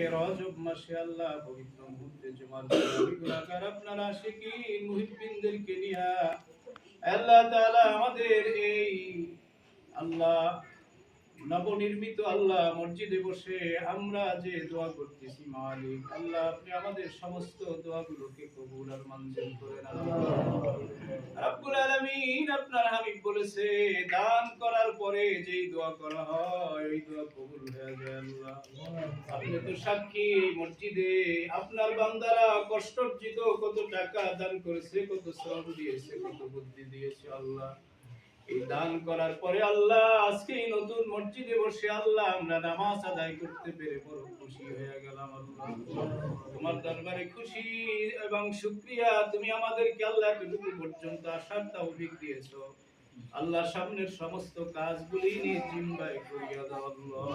রজব মাসে আল্লাহ পবিত্র মুহূর্তে জুমার নবী গুনাহগার আপনার আশিকিন মুহিব্বিনদেরকে নিয়া আল্লাহ তাআলা আমাদের এই আল্লাহ নবনির্মিত আল্লাহ মসজিদে বসে আমরা যে দোয়া করতেছি মালিক আল্লাহ আপনি আমাদের সমস্ত দোয়াগুলোকে কবুল আর মঞ্জুর করে নেন রব্বুল আলামিন আপনার হাবিব বলেছে দান করার পরে যেই দোয়া করা হয় ওই দোয়া কবুল হয়ে যায় আল্লাহ আপনি তো সাক্ষী মসজিদে আপনার বান্দারা কষ্টার্জিত কত টাকা দান করেছে কত শ্রম দিয়েছে কত বুদ্ধি দিয়েছে আল্লাহ এই দান করার পরে আল্লাহ আজকে এই নতুন মসজিদে বসে আল্লাহ আমরা নামাজ আদায় করতে পেরে বড় খুশি হয়ে গেলাম আল্লাহ তোমার দরবারে খুশি এবং শুকরিয়া তুমি আমাদেরকে আল্লাহ এতটুকু পর্যন্ত আসার তৌফিক দিয়েছো আল্লাহ সামনের সমস্ত কাজগুলি নিয়ে জিম্মায় করিয়া দাও আল্লাহ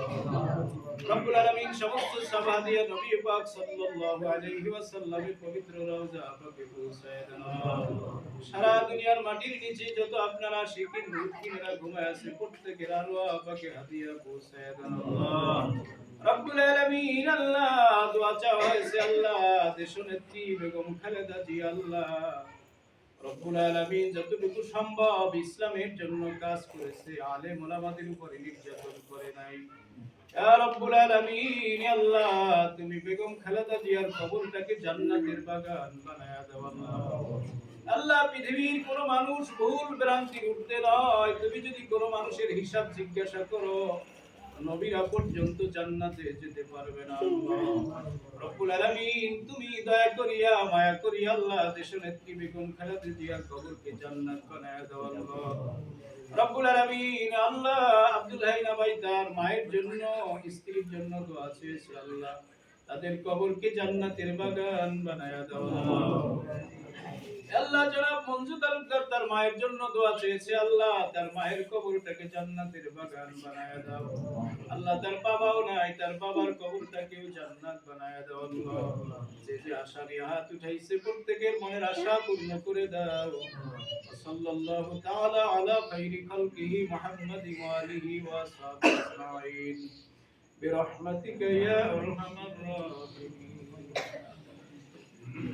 রব্বুল আলামিন সমস্ত সভা দিয়ে নবী পাক সাল্লাল্লাহু আলাইহি ওয়াসাল্লামের পবিত্র রওজা পাকে পৌঁছায় দাও সারা দুনিয়ার মাটির নিচে যত আপনারা শিকিন মুকিনেরা ঘুমায় আছে প্রত্যেকের আরওয়াহ পাকে হাদিয়া পৌঁছায় দাও আল্লাহ রব্বুল আলামিন আল্লাহ দোয়া চাওয়া হয়েছে আল্লাহ দেশনেত্রী বেগম খালেদা জি আল্লাহ রব্বুল আলামিন যতটুকু সম্ভব ইসলামের জন্য কাজ করেছে আলেম ওলামাদের উপরে নির্যাতন করে নাই ইয়া রব্বুল আলামিন আল্লাহ তুমি বেগম খালেদা জিয়ার কবরটাকে জান্নাতের বাগান বানায়া দাও আল্লাহ পৃথিবীর কোন মানুষ ভুল ভ্রান্তির ঊর্ধ্বে নয় তুমি যদি কোন মানুষের হিসাব জিজ্ঞাসা করো নবীরা পর্যন্ত জান্নাতে যেতে পারবে না রব্বুল আলামিন তুমি দয়া করিয়া মায়া করিয়া আল্লাহ দেশনেত্রী বেগম খালেদা জিয়ার কবরকে জান্নাত বানায়া দাও আল্লাহ রব্বুল আলামিন আল্লাহ আব্দুল হাইনা ভাই তার মায়ের জন্য স্ত্রীর জন্য দোয়া চেয়েছে আল্লাহ তাদের কবরকে জান্নাতের বাগান বানায়া দাও আল্লাহ জনাব মঞ্জু তালুকদার তার মায়ের জন্য দোয়া চেয়েছে আল্লাহ তার মায়ের কবরটাকে জান্নাতের বাগান বানায়া দাও আল্লাহ তার বাবাও নাই তার বাবার কবরটাকেও জান্নাত বানায়া দাও আল্লাহ যে যে আশা নিয়ে হাত উঠাইছে প্রত্যেকের মনের আশা পূর্ণ করে দাও সাল্লাল্লাহু তাআলা আলা খাইরি খালকিহি মুহাম্মাদি ওয়া আলিহি ওয়া সাহবিহি আজমাইন বিরহমাতিকা ইয়া আরহামার রাহিমিন